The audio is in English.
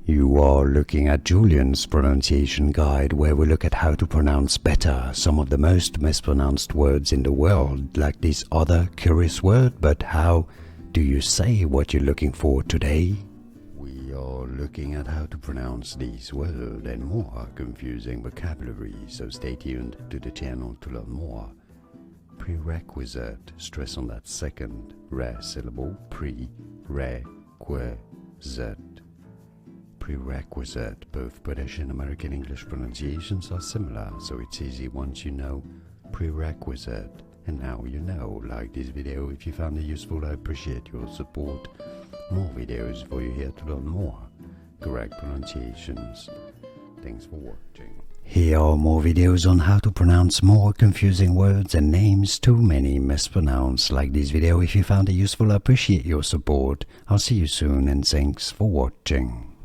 You are looking at Julian's pronunciation guide, where we look at how to pronounce better some of the most mispronounced words in the world, like this other curious word. But how do you say what you're looking for today? We are looking at how to pronounce these words and more confusing vocabulary, so stay tuned to the channel to learn more. Prerequisite, stress on that second re syllable, prerequisite. Prerequisite. Both British and American English pronunciations are similar, so it's easy once you know prerequisite. And now you know. Like this video if you found it useful. I appreciate your support. More videos for you here to learn more correct pronunciations. Thanks for watching. Here are more videos on how to pronounce more confusing words and names too many mispronounced. Like this video if you found it useful. I appreciate your support. I'll see you soon and thanks for watching.